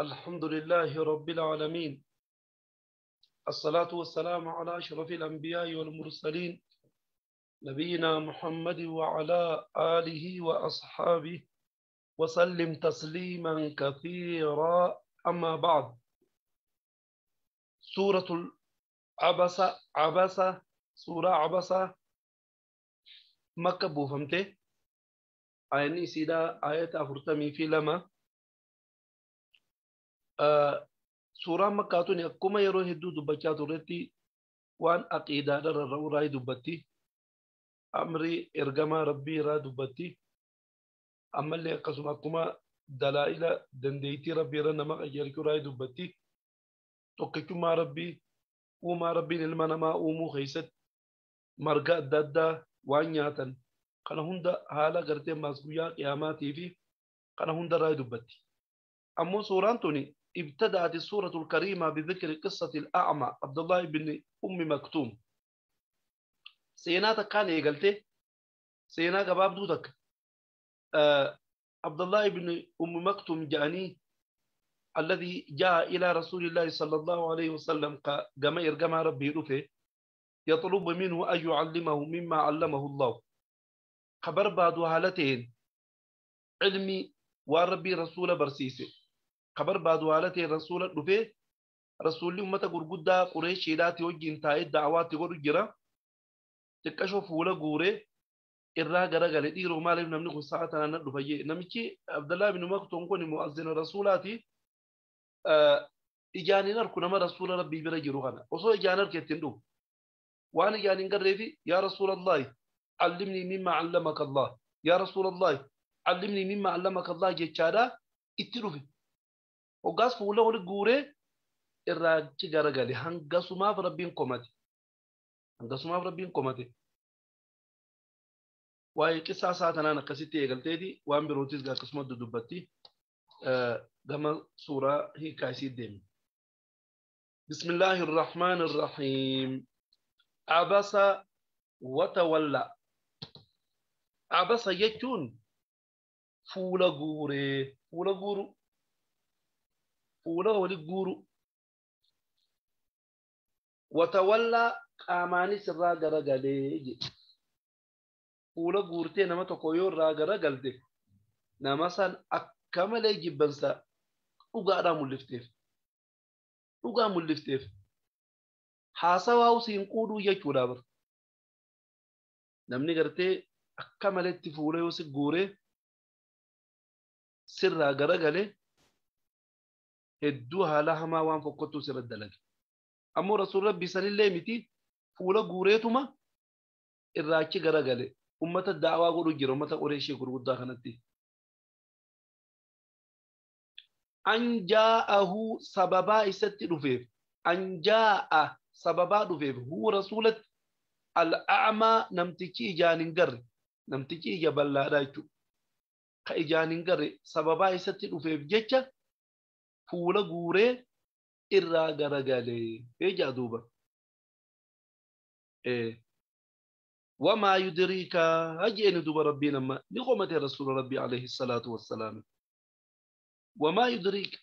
الحمد لله رب العالمين. الصلاة والسلام على أشرف الأنبياء والمرسلين نبينا محمد وعلى آله وأصحابه وسلم تسليما كثيرا. أما بعد، سورة عبسة سورة عبسة مكة بوفمته آيني سيدا آية أفرتمي في لما سورة مكة توني أكما يروه هدو دبكات رتي وان أقيدا در الرورة دبتي أمري إرجما ربي را دبتي أما اللي قسم أكما دلائل دنديتي ربي را نما أجرك را دبتي توككما ربي وما ربي نلمنا ما أومو خيست مرقا دادا وانياتا كان هندا حالا قرتي ماسقويا قياماتي في كان هندا را دبتي. أما سوران توني ابتدأت السورة الكريمة بذكر قصة الأعمى عبد الله بن أم مكتوم. سينا تكان يقلته سينا قباب دوتك عبد الله بن أم مكتوم جاني الذي جاء إلى رسول الله صلى الله عليه وسلم كما يرجم ربي رفه يطلب منه أن يعلمه مما علمه الله. خبر بعد حالتين علمي وربي رسول برسيسه. خبر بعد حالتين رسول رفه رسول أمة قرقودة قريش إلاتي وجين تايد دعوات قرقرة تكشف ولا قوري irraa garagale dhiiroo maaliif namni kun sa'a tanaan dhufayye namichi Abdullah ibn Maktum kun muazzin rasuulaati ijaanin arku nama rasuula rabbii bira jiru kana osoo ijaan arkeettiin dhufu waan ijaanin garreefi yaa rasuulallahi allimni mimma allamaka Allah yaa rasuulallahi allimni mimma allamaka Allah jechaadha itti dhufe hoggaas fuula wali guuree irraachi garagale hangasumaaf rabbiin komate واي قصة ساتنا نقصتي قلتي وان بروتيز قال قسمة دبتي كما سورة هي كايسي ديم. بسم الله الرحمن الرحيم. عبس وتولى. عبس يجون فولا غوري فولا غورو فولا ولي غورو وتولى قاماني سرا غرغلي fuula guurtee nama tokko yoo irraa garagalte nama san akka malee jibbansa dhugaa mul'ifteef haasawaa usiin quudhuu jechuudha bar namni gartee akka maleetti fuula yoo si guuree sirraa garagale hedduu haala hamaa waan fokkottuu sirra dalage ammoo rasuul rabbii sanillee miti fuula guureetuma irraachi garagale أمة الدعوة قولوا جرو أمة قريشي قولوا داخلتي أن جاءه سببا إست رفيف أن جاء سببا رفيف هو رسولة الأعمى نمتكي جاننجر نمتكي جبل لا رايتو كي جاننجر سببا إست رفيف جيتشا فولا قوري إرى غرغالي إيه جادوبا إيه وما يدريك أجئن دوب ربنا ما لقومة رسول ربي عليه الصلاة والسلام. وما يدريك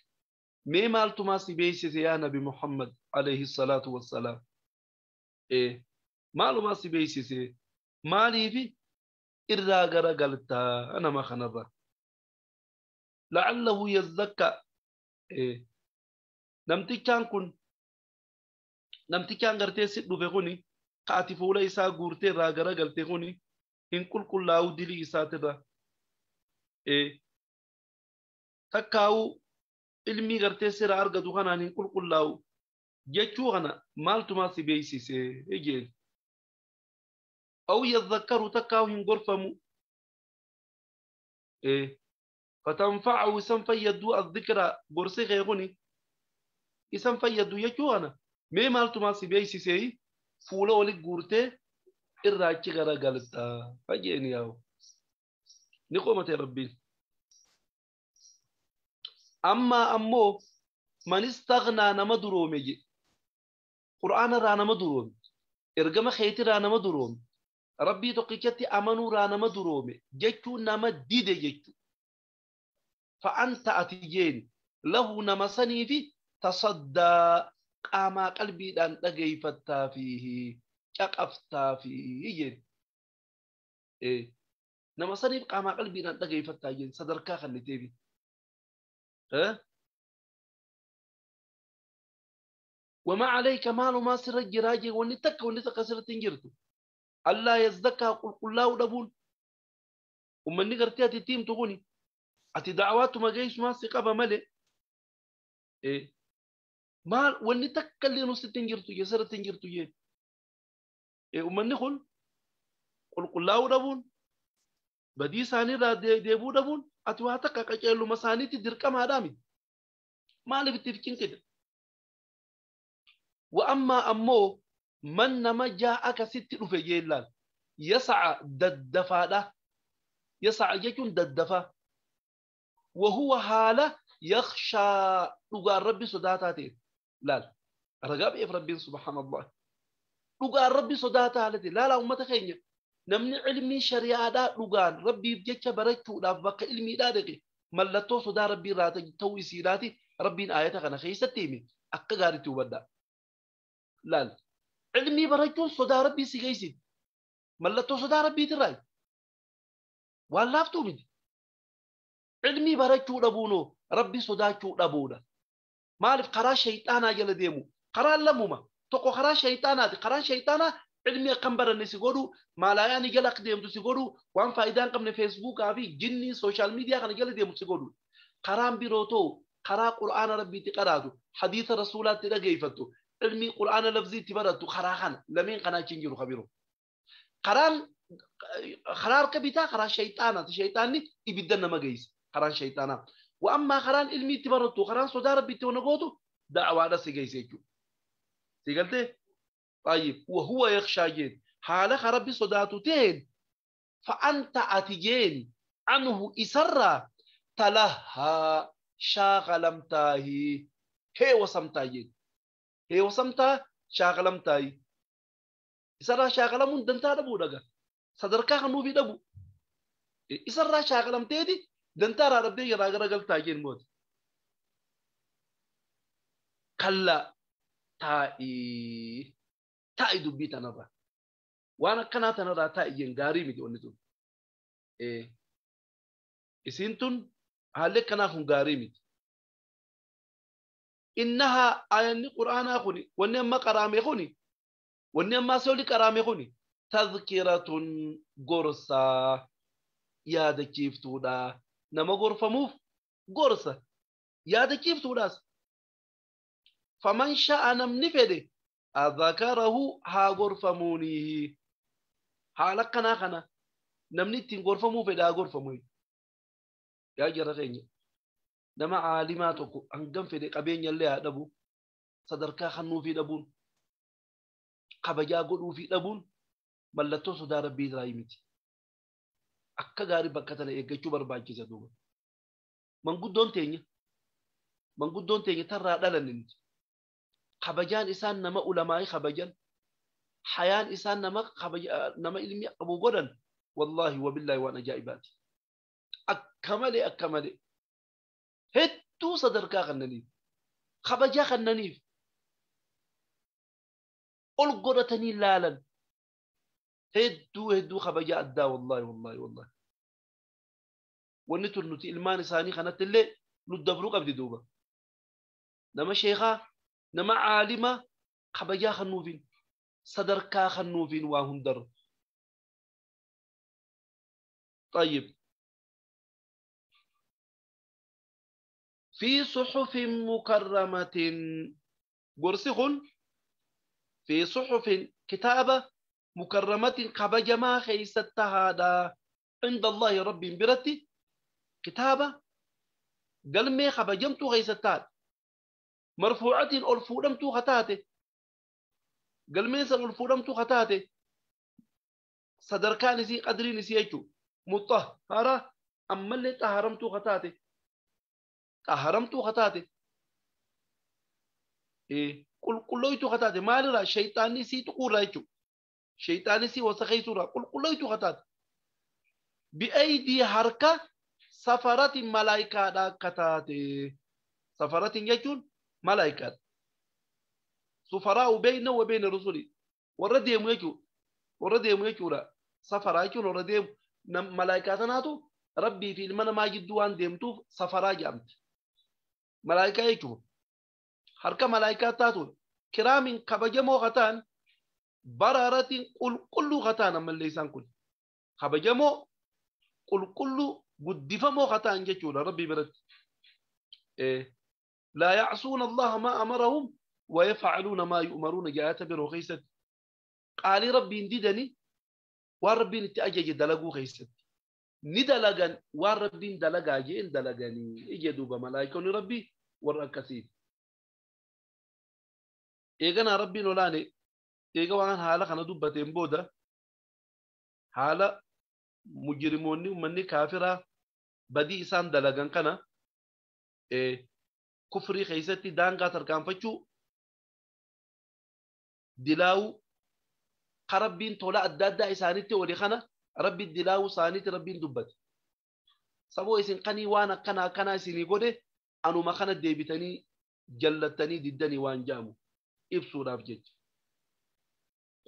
ما التماسي بيسيس يا نبي محمد عليه الصلاة والسلام. إيه مالو ماسي بيسيس مالي في إرغا قالتا أنا ما خنبا لعله يزكى. إيه نمتي كان غرتي سيدو بيغوني kaati fuula isaa guurtee irraa garagalte kuni hin qulqullaa'u dilii isaatirra takkaa'u ilmii gartee sira argatu kanaan hin qulqullaa'u jechuu kana maaltumaa si beeksise ejeen aw yadhakkaru takkaa'u hin gorfamu fatanfa'u isan fayyadu adh-dhikra gorsi kee kuni isan fayyadu jechuu kana mee maaltumaa si beeksise fuula wali guurtee irraachi garagalta fajeeni yaa'u ni qomate rabbiin amma ammoo man istaghnaa nama duroome je qur'aana irraa nama duroome ergama keetii irraa nama duroome rabbii tokkichatti amanuu irraa nama duroome jechuu nama dide jechuu fa'anta ati jeeni له نمسني في تصدى قاما قلبي دان دغيفتا فيه شقفتا فيه إيه نمسني قاما قلبي دان دغيفتا جن صدركا خليتي بي ها وما عليك مال ما سر جراجي ونتك سر تنجرتو الله يزدكى قل لا ودبون ومن نغرتي تيم تغني اتي دعوات ما جيش ما سقبا ملئ إيه ما ونتك اللي نص تنجرتو يسر تنجرتو يه إيه ومن نقول قل لا ودبون بدي ساني را ديبو دبون اتواتك كجلو مساني تدرك ما دامي ما اللي بتفكين كده واما امو من نما جاءك ست رفجيلال يسعى ددفاده يسعى يكون ددفا وهو حاله يخشى لغار ربي صداتاتي لا رغب اف ربي سبحان الله لغار ربي صداتاتي لا امه خينيا نمني علمي شريعه لغان ربي بجچ برچو دا بك علمي دا دغي ملتو صدا ربي رات تويسيداتي ربي ايته كان خيستيمي اكغاري توبدا لا علمي برچو صدا ربي سيغيسي ملتو صدا ربي تراي والافتو مدي علمي برچو دبونو ربي صداچو دبودا مالف قرا شيطانا جل ديمو قرا لموما تقو قرا شيطانا قرا شيطانا علمي قنبر الناس يقولوا ما لا يعني جل قديم تسيقولوا وان فايدان قمنا فيسبوك افي جني سوشيال ميديا كان جل ديمو تسيقولوا قران بيروتو قرا قران ربي تقراتو حديث رسولات تدغيفتو علمي قران لفظي تبرتو قراخان لمين قنا تشنجرو خبيرو قران خرار كبيتا قرا شيطاني يبدنا مغيس قران شيطانا واما قران علمي تبرتو قران صدا ربي تونغوتو دعوا دا سيغيسيكو سيغلتي طيب وهو يخشى جين حالك ربي صداتو تين فأنت أتجين عنه إسرى تلها شاغلمتاهي هي وسمتاهي هي وسمتا شاغلمتاهي إسرى شاغلمون دنتا دبو دغا صدركا خنو في دبو إسرى شاغلمتاهي دنتا ربي يراغرغل تاجين موت كلا تاي دبي تنبا وانا كنا تنرى تاي ينغاري ميدي ونتون إيه إسنتون هالك كنا هنغاري ميدي إنها آيان القرآن أخوني ونما قرامي خوني ونما سولي قرامي خوني تذكرة غرصة يادا كيف تودا نما غرفة موف غرصة يادا كيف تودا فمن شاء نمنفده أذكره ها غرفة مونيه حالك كنا نمني تين غرفة موف دا غرفة موي يا جرغيني نما عالماتكو أنقم في قبين يلي أدبو صدركا خنو في دبون قبجا قلو في دبون ملتو صدا ربي درايمتي أكا غاري بكتنا إيقا برباكي زدوبا من قدون تيني ترى دلننت خبجان إسان نما علماء خبجان حيان إسان نما علمي أبو قدن والله وبالله وانا جائباتي أكمل هدو صدركا خننيف خبجا خننيف قل قدتني لالا هدو خبجا أدى والله ونتو نتي إلمان إساني خنت اللي ندبرو قبل دوبا نما شيخا نما عالمة خبجا خنوفين صدركا خنوفين واهندر طيب في صحف مكرمة قرصخن في صحف كتابة مكرمة خبجا ما خيستها دا عند الله رب برتي كتابة قلمي خبجمتو خيستات مرفوعة ألفودمتو خطاته قلمي سن ألفودمتو خطاته صدركان سي قدري نسيجو مطهرة أما اللي طهرمتو خطاته إيه قل خطاته ما لرا شيطاني سي تقول رايجو شيطاني سي وسخي سورة قل خطاته بأيدي حركة سفرات ملائكة دا خطاته سفرات يجون ملائكات سفراء بين وبين الرسل ورديم يجو ورديم يجو لا سفراء يجون ورديم ملائكات ناتو ربي في المنا ما جدوان ديمتو سفراء جامت ملائكة يجون harka malaayikaa taatuun kiraamin kabajamoo kataan baraaratiin qulqulluu kataan ammallee isaan kun kabajamoo qulqulluu guddifamoo kataan jechuudha rabbii biratti laa yacsuuna allaha maa amarahum ويفعلون ما يؤمرون جاءت بروخيست قال ربي ديدني وربي نتأجج دلقو خيست ندلقن وربي دلقا جين دلقني اجدوا بملائكة ربي ورأكسين eegana rabbiin olaane eega waan haala kana dubbateen booda haala mujrimoonni ummanni kaafiraa badii isaan dalagan kana kufrii keessatti daangaa tarkaanfachuu dilaawu ka rabbiin tola adda addaa isaanitti oole kana rabbi dilaawu isaanitti rabbiin dubbate saboo isin qanii waan akkana isinii godhe anuma kana deebitanii jallattanii diddanii waan jaamu ibsuudhaaf jecha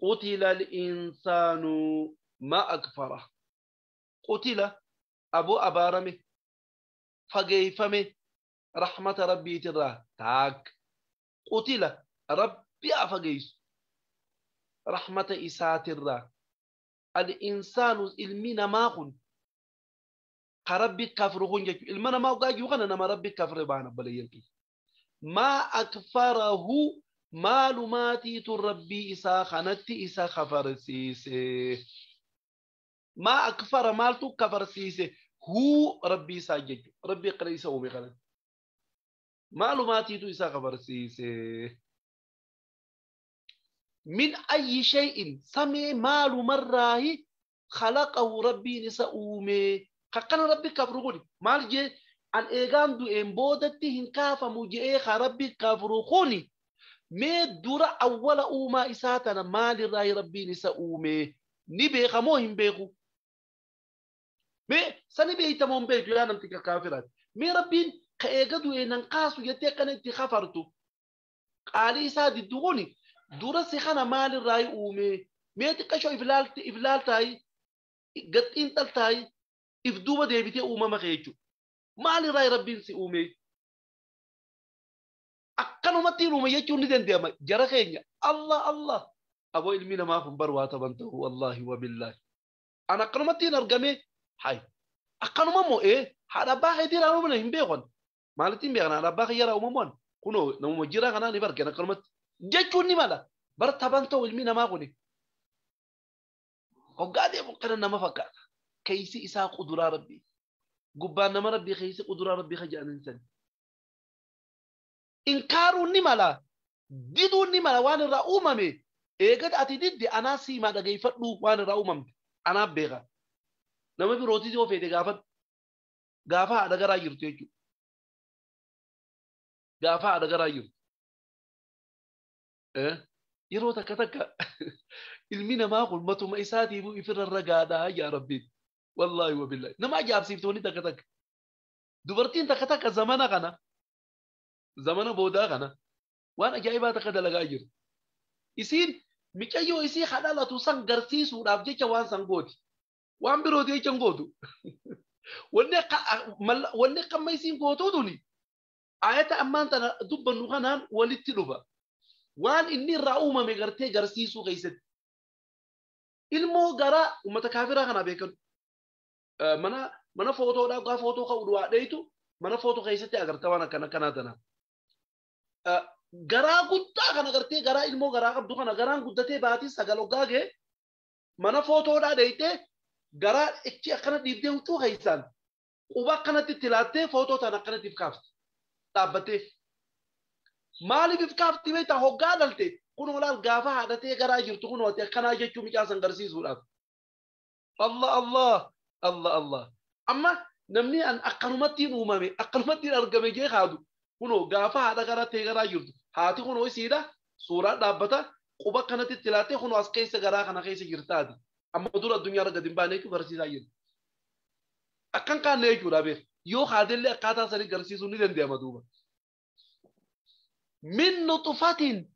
qutila al-insaanu ma akfara qutila abu abaarame fageeyfame rahmata rabbiitirraa taak qutila rabbi fageeysu rahmata isaatirraa al-insaanu ilmi namaa kun ka rabbi kafru kun jechu ilma namaa ugaajuu kana nama rabbi kafre baana balayyanki ma akfarahu maalumaatiitu rabbii isaa kanatti isa kafarsiise maa akfara maaltu kafarsiise huu rabbii isaa jechu rabbii qara isa uume kanatti maalumaatiitu isa kafarsiise min ayyi shay'in samee maalumarraahi khalaqahu rabbiin isa uume kakkana rabbi kafru kun maal jee an eegaan du'een boodatti hin kaafamu je'ee ka rabbi kafru kuni mee dura awwala uumaa isaa tana maalirraa rabbiin isa uume ni beeka moo hin beeku mee sani beeytamoo hin beeku yaa namti kaafiraati mee rabbiin ka eega du'ee nan kaasu jettee akkana itti kafartu qaalii isaa diddu kuni dura si kana maalirraa uume mee xiqqashoo iflaaltaayi gaxiinxaltaayi if duuba deebitee uumama kee jechuudha maalirraa rabbiin si uume akkanumatti uume jechuun ni danda'ama jara keenya Allah aboo ilmi namaa kun barwaa tabantahu wallahi wa billahi an akkanumatti argame hay akkanuma moo haadha abbaa keetii irraa uumame hin beekon maalitti hin beekan haadha abbaa kee irraa uumamuun kunoo namuma jiraa kanaa ni bargeen akkanumatti jechuun ni mala bara tabantahu ilmi namaa kun hoggaa deemu kana nama fakkaata keeysi isaa quduraa rabbii gubbaan nama rabbii keeysi quduraa rabbii ka jedhanin sani inkaaruun ni mala diduun ni mala waan irraa uumame eegad ati didde anaa siimaa dhageeffadhu waan irraa uumamte anaa beeka nama birootis yoo fedhe gaafa haadha garaa jirtu jechuudha gaafa haadha garaa jirtu yeroo takka ilmi namaa kun matuma isaatiifuu ifirra ragaadhaa yaa rabbiin wallaahi wa billaahi nama ajaa'ibsiiftoonni takka dubartiin takka zamana boodaa kana waan ajaa'ibaa takka dalagaa jiru isiin micayyoo isii kadhalatu san garsiisuudhaaf jecha waan san gooti waan birooti jecha gootu wanni qamma isiin gootuutuni ayata ammaan tana dubbannu kanaan walitti dhufa waan inni irraa uumame gartee garsiisuu keessatti ilmoo gara ummata kaafiraa kana beekan mana footoodhaaf gaa footoo ka'u du'aa dheeytu mana footoo keessatti agarta waan akkanaa tana garaa guddaa kana gartee garaa ilmoo garaa qabdu kana garaan guddatee baatii sagal hoggaa gee mana footoodhaa dheeytee garaa ichi akkana dhiibdee huccuu keessaan quba akkanatti itti laattee footoo tana akkanatti if kaafti dhaabbattee maaliif if kaafti beektaa hoggaa dhalte kun olaal gaafa haadhatee garaa jirtu kun wati akkanaa jechuu micaasan garsiisuudhaaf Allah amma namni an akkanumattiin uumame akkanumattiin argame jee haadu kuno gaafa haadha garatee garaa jirtu haati kuno isiidha suuraa dhaabbata quba kanatti itti laattee kuno as keessa garaa kana keessa jirtaati amma dura addunyaa irra gadi hin baane jechuun barsiisaa jiru akkan kaanne jechuudha beek yoo haadellee akkaataa sanii garsiisuu ni danda'ama duuba من نطفة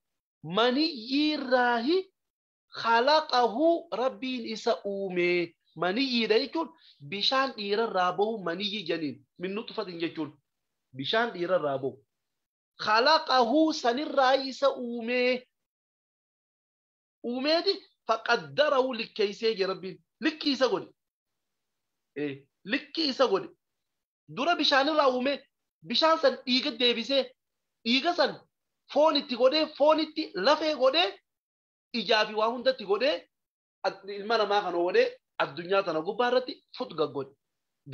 مني الراهي خلقه ربي إسا أومي مني ديكون بشان إيرا رابو مني جنين من نطفة جيكون بشان إيرا رابو خلقه سن الرئيس أومي أومي دي فقدره لكيسي ربي لكيسا قولي إيه لكيسا قولي دورا بشان الرأومي بشان سن إيغا ديبسي إيغا سن فون اتي قولي فون اتي لفه قولي إجابي واهن دتي قولي المانا ما كانوا قولي الدنيا تنقو بارتي فتقا قولي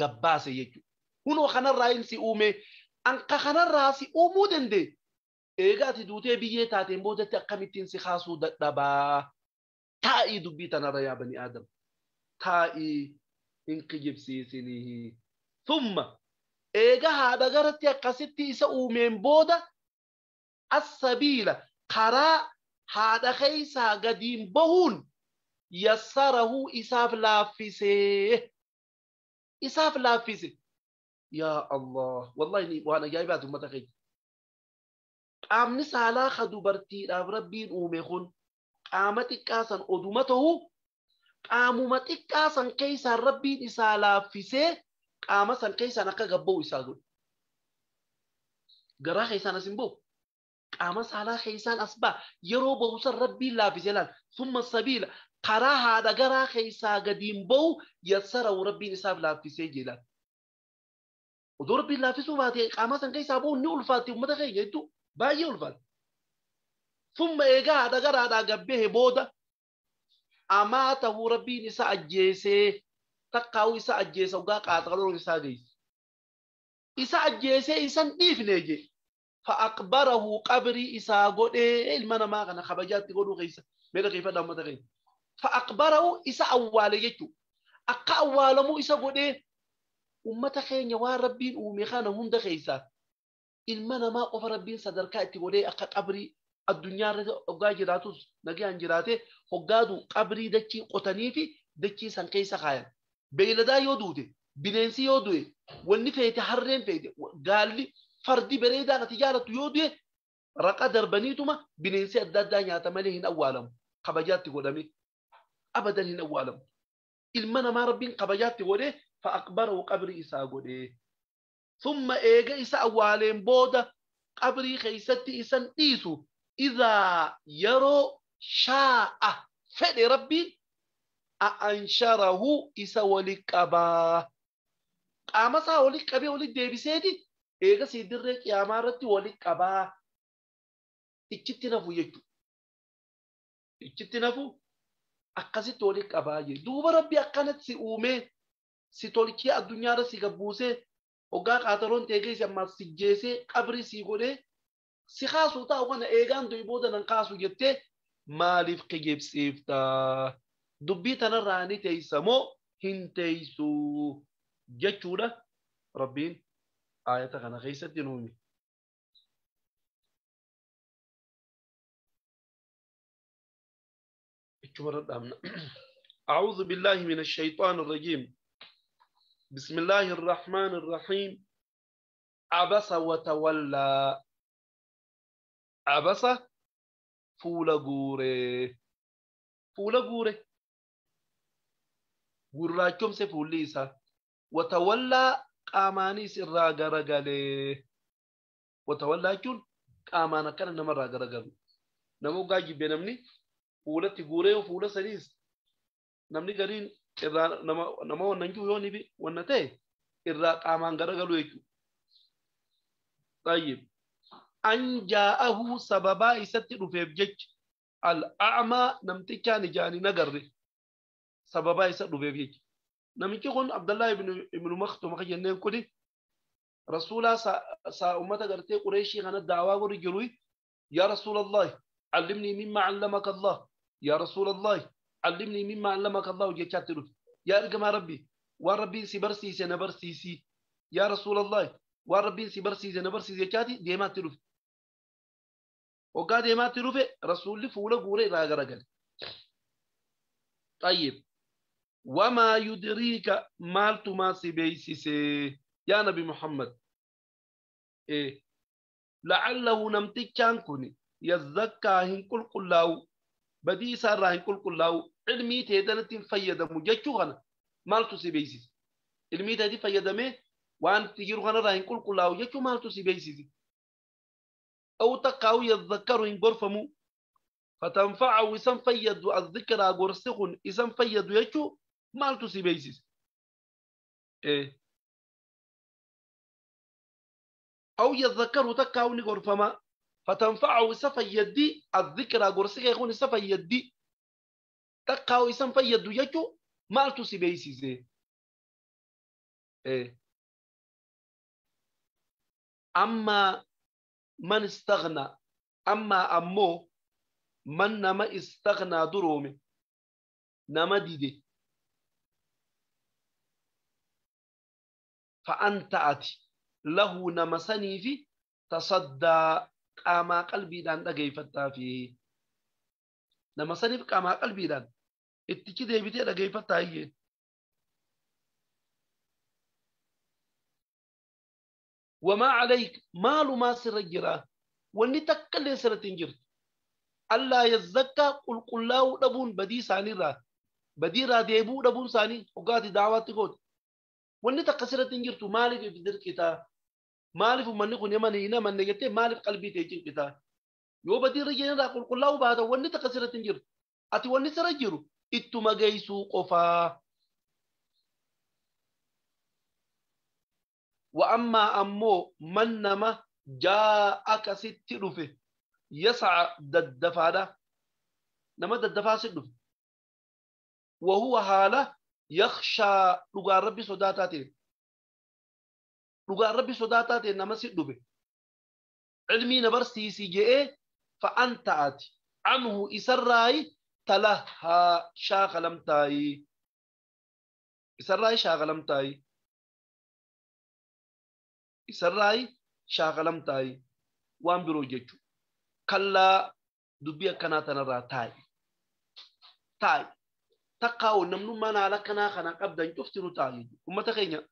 قباسي يجو هنو خنا الرئيسي أومي أنك خنا الرئيسي أومو دندي eegaati duutee biyyee taateen boodatti akkamittiin si kaasuu dadhabaa taa'ii dubbii tanarra yaa bani aadam taa'ii hin kijibsiisinii thumma eega haadha garatti akkasitti isa uumeen booda assabiila karaa haadha keeysaa gadiin bahuun yassarahu isaaf laaffise yaa Allah wallahi waan ajaa'ibaati ummata keenya qaamni saalaa ka dubartiidhaaf rabbiin uume kun qaama xiqqaasan oduma ta'u qaamuma xiqqaasan keeysaan rabbiin isaa laaffisee qaama san keeysaan akka gabba'u isaa godhe garaa keeysaan as hin ba'u qaama saalaa keeysaan as ba'a yeroo ba'u san rabbiin laaffisee laal summa sabiila karaa haadha garaa keeysaa gadiin ba'u yassarahu rabbiin isaaf laaffisee jeelaan odoo rabbiin laaffisuu baate qaama san keeysaa ba'u ni ulfaatti ummata keenya hedduu باي الفات ثم إيجا هذا جرى هذا جبه بودا أماته ربي نساء الجيسة تقاوي نساء الجيسة وقا قاتلوا نساء جيس نساء الجيسة إنسان نيف نيجي فأكبره قبري إساء قد المنا ما كان خبجات يقولوا غيسة ماذا كيف دام تغير فأكبره إساء أول يجو أقا أول مو إساء قد أمتخين يوان ربي ومخانا هند غيسة ilmana maa qofa rabbiin sadarkaa itti godhee akka qabrii addunyaa irratti hoggaa jiraatus nagaan jiraate hoggaadu qabrii dachii qotanii fi dachii san keessa kaayan beeyladaa yoo duute bineensi yoo du'e wanni feete harreen feete gaalli fardi bareedaa ati jaalatu yoo du'e raqa darbaniituma bineensi adda addaa nyaata malee hin awwaalamu kabajaatti godhame abadan hin awwaalamu ilma namaa rabbiin kabajaatti godhee fa akbarahu qabrii isaa godhee ثم إيجا إسا أوالين بودا قبري خيستي إسان إيسو إذا يرو شاء فد ربي أنشره إسا ولك أبا قام سا ولك أبي ولك ديبي سيدي إيجا سيدرك يا مارتي ولك أبا إجتنافو يجو إجتنافو أقاسي ولك أبا يجو دوب ربي أقانت سي أومي سي تولكي الدنيا رسي قبوسي وقا قاتلون تيجي ما سجيسي قبري سيقولي سيخاسو تا وقنا ايغان دو يبودا ننقاسو جتة مالف قيب سيفتا دبي تنراني تيسمو هن تيسو جتشودا ربين آية غانا غيسة دينومي أعوذ بالله من الشيطان الرجيم بسم الله الرحمن الرحيم عبس وتولى عبس فولا غوري غراكم سفوليسا وتولى قاماني سرا غرغلي وتولى كون قامانا كان نمر غرغل نمو غاجي بنمني فولتي غوري وفولا سريس نمني غرين nama wannan kiwo ne bi wannan tai irra qaman garagalu yake tayyib an ja'ahu sababa isatti dufeef jech al-a'ma namticha ni jani nagarre sababa isa dufeef jech namiki kun abdullah ibn makhtum kajenne kudi rasula sa ummata garte quraishi kana da'wa gori jiru ya rasulullah allimni mimma 'allamaka allah ya rasulullah علمني مما علمك الله وجهات له يا رجما ربي وربي سبرسي سنبرسي يا رسول الله وربي سبرسي سنبرسي جهاتي ديما تلوف وقاد ديما تلوف رسول الله فولا غوري راغرغل طيب وما يدريك مالت ما سبيسي يا نبي محمد إيه لعله نمتكان كوني يزكى هن كل لاو بدي سارة هن كل لاو علمي تيدنتين فيدا مجتشو غنا مالتو سيبيسيس علمي تيدي فيدا مي وان تجيرو غنا راهن كل لاو جتشو مالتو سيبيسيس أو تقاو يذكروا إن غرفمو فتنفعوا إسم فيدوا الذكرى غرسخن إسم فيدوا يجو مالتو سيبيسيس إيه أو يذكروا تقاو نغرفما فتنفعوا إسم فيدي الذكرى غرسخ يكون إسم فيدي تقاو إسم فيدوا يجو مالتو سيبيسيس إيه أما من استغنى أما أمو من نما استغنى درومي نما ديدي فأنت أتي له نما سنيفي تصدى قاما قلبي دان دقي فتا في نما سنيف قاما قلبي دان اتكي دي بيتي دقي فتا هي وما عليك مال ما سر الجرا واني تكلي سر تنجر ألا يزكى قل له دبون بدي ساني را بدي را ديبو دبون ساني وقاتي دعواتي قد واني تكسر تنجر مالي في بدر كتا مالي في مني كن يمني هنا من نجتة مالي في قلبي تيجين كتا يو بدي رجعنا را قل له بعد واني تكسر تنجر أتي واني سرجرو إتو ما جيسو قفا وأما أمو من نما جاءك ست رفه يسعى ددفادا نما ددفا ست رفه وهو حاله يخشى لغا ربي صداتاتي نما ست رفه علمي نبر سيسي جئ فأنت آتي عنه إسراي تلها شاغلمتاي إسراي شاغلمتاي وان برو جيجو كلا دبيا كاناتنا را تاي تقاو نمنو مانا لكنا خنا قبدا شفتنو تاي وما تخينيا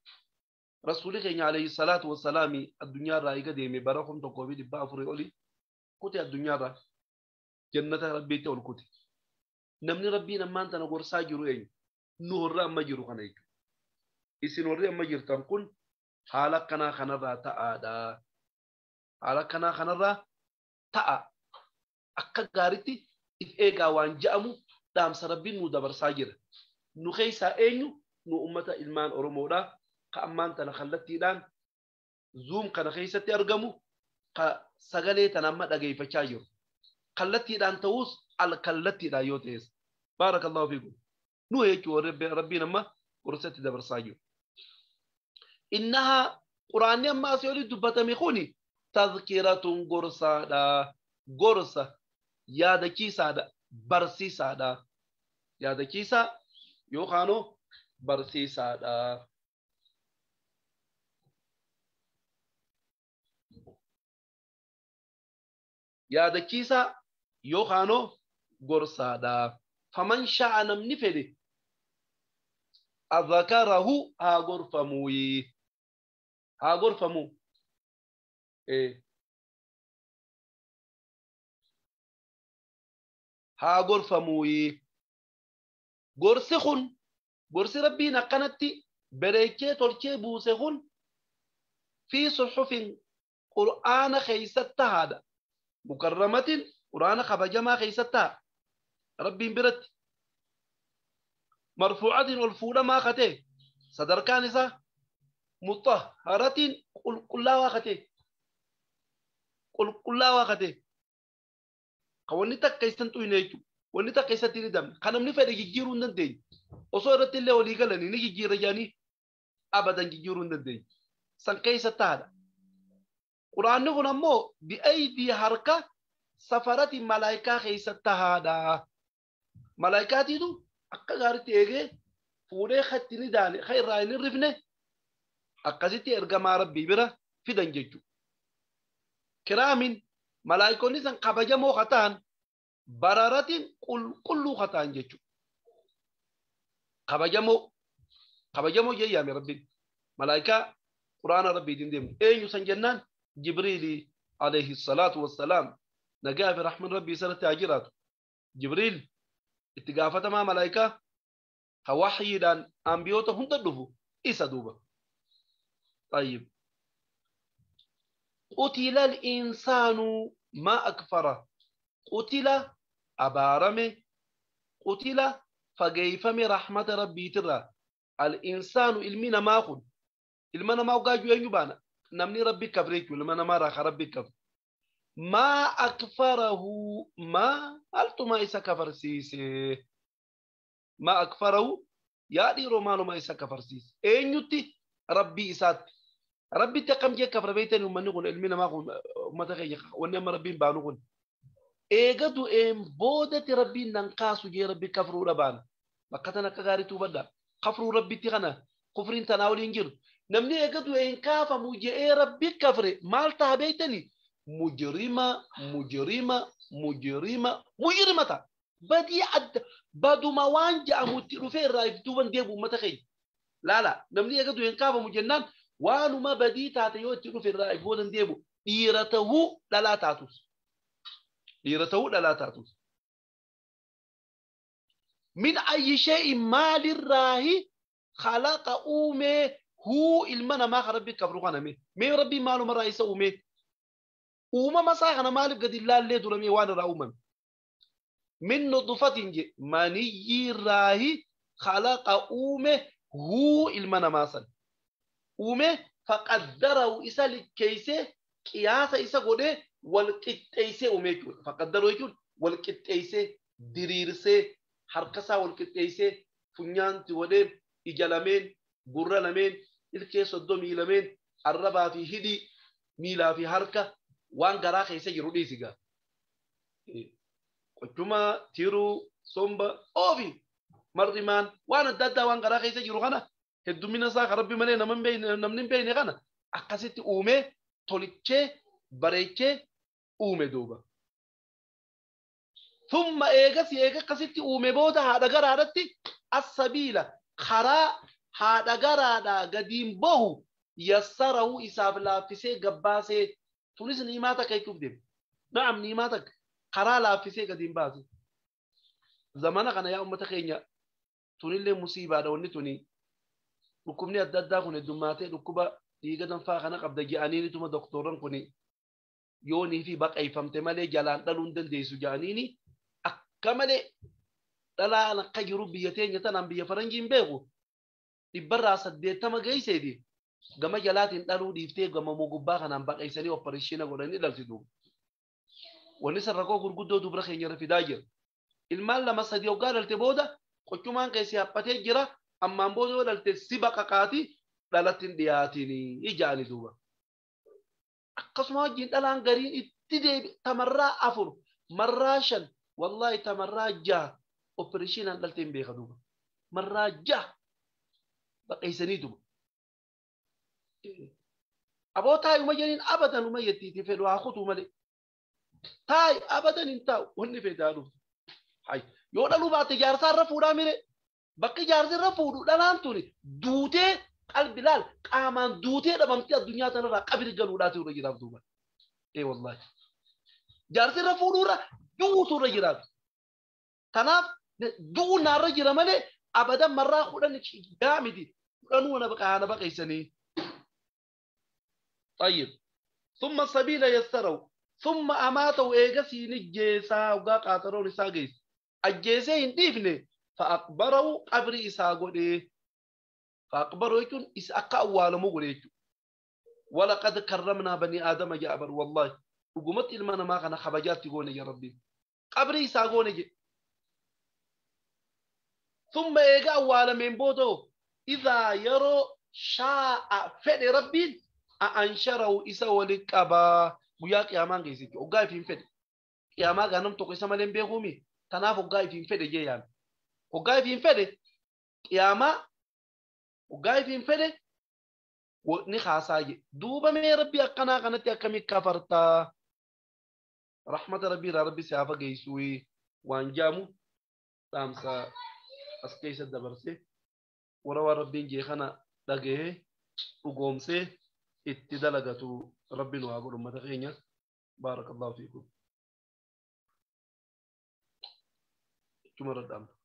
رسولي خينيا عليه الصلاة والسلام الدنيا رايقة ديمي براخم تقوبي دي بافري أولي كوتي الدنيا را جنة ربي تقول كوتي نمني ربي نمان تنقر ساجرو اين نور أما جرو خنا يجو إسي نور أما جرتان كن حالا كنا خنا را تادا حالا كنا خنا را ta'a akka gaaritti if eegaa waan ja'amu dhaamsa rabbiin nu dabarsaa jira. Nu keessaa eenyu nu ummata ilmaan Oromoodha. Ka ammaan tana kallattiidhaan zuum kana keessatti argamu ka sagalee tana amma dhageeffachaa jiru. Kallattiidhaan ta'us al kallattiidhaan yoo ta'es. Baarakallahu fiikum. Nu jechuun rabbiin amma gorsatti dabarsaa jiru. Innaha quraanni amma asii olii dubbatame kuni tazkiratun gorsaadha. Gorsa yaadachiisaadha barsiisaadha. Yaadachiisa yookaan barsiisaadha. Yaadachiisa yookaan gorsaadha. Faman sha'a namni fedhe azakarahu haa gorfamuu. haa gorfamuu gorsi kun gorsi rabbiin akkanatti bereechee tolchee buuse kun fi suhufin qur'aana keessatti haadha mukarramatin qur'aana kabajamaa keessatti haa rabbiin biratti marfuucatin ol fuudhamaa katee sadarkaan isaa mutahharatin qulqullaawaa katee wanni takka isan tuyne jechuudha. Wanni takka isatti ni damne. Kan namni fedhe jijjiiruu hin dandeenye. Osoo irratti illee walii galanii ni jijjiirra jedhanii abadan jijjiiruu hin dandeenye. San keessa taa'adha. Quraanni kun ammoo bi'aydii harka safarati malaayikaa keessa taa'adha. Malaayikaatiitu akka gaariitti eegee fuudhee hatti ni daane kan irraa hin rifne akkasitti ergamaa rabbii bira fidan jechuudha. Kiraamin malaayikoonni san kabajamoo kataan bararatiin qulqulluu kataan jechuudha. Kabajamoo jeyyaame rabbiin malaayikaa quraana rabbiitiin deemu eenyu san jennaan jibriilii عليه الصلاة والسلام نجا في رحمة ربي سنة تاجرات جبريل اتقافة مع ملائكة كوحيدا أنبيوتا هم تدفو إيسا دوبا. طيب قتل الإنسان ما أكفره قتل أبارمه قتل فجيفم رحمة ربي ترى الإنسان المنا ما خن المنا ما وقاجو ينجبانا نمني ربي كفريك المنا ما راح ربي كفر ما أكفره ما ألتما إسا كفر سيسي ما أكفره يا دي رومانو ما إسا كفر سيسي أين يتي ربي إسات ربي تقم جي كفر بيتين ومن نقول المنا ما خن متغيق ونما ربي بانو eegatu boodati rabbiin nan kaasu jee rabbi kafruudha baana bakka tana akka gaariitu badda kafruu rabbitti kana kufriin tanaa waliin jiru namni eegatu kaafamu je'ee rabbi kafre maal ta'a beeytani mujrima ta'a badii adda baduma waan ja'amutti dhufee irraa iftuuban deebu ummata keenya laala namni eegatu kaafamu jennaan waanuma badii taate yoo itti dhufe irraa iftuuban deebu dhiira ta'uu dhalaa taatus ديرته لا تاتو من أي شيء مال الراهي خلق أومه هو المنا ما خرب كفرقنا مي ربي ماله مرة يسومه أوما ما صاحنا مالك قد الله اللي درمي وانا رأوما من نطفة مني الراهي خلق أومه هو المنا ما صل أومه فقدره إسال كيسه قياس إسا قده والكتايسه أميكون فقدروا يكون والكتايسه ديريرسه حركسا والكتايسه فنيان تودين إجلامين برلامين الكيس الدومي لامين الربا في هدي ميلا في حركة وان غراخ يسا يرودي سيغا وكما تيرو صومبا أوفي مرمان وانا دادا وان غراخ يسا يروغانا هدومينا ساق ربي ملي نمنين بيني غانا أقاسيت أومي توليتشي بريتشي uume duuba ثم eega qasitti uume booda haadha garaadhatti as-sabiila karaa haadha garaadhaa gadiin bahu yassarahu isaaf laaffisee gabbaasee tunis niimaa takka jechuuf deema na'am niimaa takka karaa laaffisee gadiin baase zamana kana yaa ummata keenya tunillee musiibaadha wanni tuni dhukkubni adda addaa kun heddummaatee dhukkuba dhiiga danfaa kana qabda je'aniinituma doktooran kuni yoonii fi baqayfamte malee jalaan dhaluun dandeessu jaaniini akka malee dhalaan akka jiru biyya teenya tanaan biyya faranjiin beeku dhibbarraa 80 geesseeti gama jalaatiin dhaluu dhiiftee gama mogubbaa kanaan baqaysanii opereeshina godhanii dhalchitu wanni sarrakoo gurguddoo dubra keenya fidaa jira ilmaan lama sadii hoggaa dhalte booda qochumaan keessi haphatee jira ammaan booda yoo dhalte si baqaqaati dhalattiin dhiyaatiin ijaani duuba akkasuma wajjin dhalaan gariin itti deebi tamarraa 4 marraa 5 wallahi tamarraa 6 opereeshinaan dhalteen beeka duuba marraa 6 baqaysanii duuba aboo taa'u majaniin abadan uma yettiiti fedhu haa kutuu malee taa'u abadan hin taa'u wanni fedaa dhufu hay yoo dhaluu baate jaarsaarra fuudhaa mire bakki jaarsirra fuudhu dhalaan tuni duutee qalbi laal qaamaan duutee dhabamtee addunyaa tanarraa qabri galuudhaati irra jiraaf duuba wallahi jaarsirra fuudhuurra duutu irra jiraaf tanaaf duu naarra jira malee abadan marraa kudhan gaamiti kudhanuu na baqaysanii طيب ثم السبيل يسره ثم أماته إيجاسي نجيسا وقا قاترون إساقيس أجيسين ديفني فأقبروا قبر إساقو فأقبروا يكون إساقا أولا مغريكو ولقد كرمنا بني آدم جابر والله وقمت إلمانا ما كان خبجات تقولي يا ربي قبر إساقو نجي ثم إيجا أولا من بوتو إذا يرو شاء فعل ربي أنشره إسا ولكبا ويا قيامان كيسيك وقاي فين فد قياما غنم تو كيسا مالين بيغومي تناف وقاي فين فد جيان وقاي فين فد قياما وقاي فين فد ونخاساجي دوبا مي ربي أقنا قناتي أكمي كفرتا رحمة ربي سيافا جيسوي وانجامو تامسا أسكيسة دبرسي وروا ربي جيخنا دقيه وقومسي itti dalagatu rabbiin waa godhu mata keenya بارك الله فيكم. شكرا.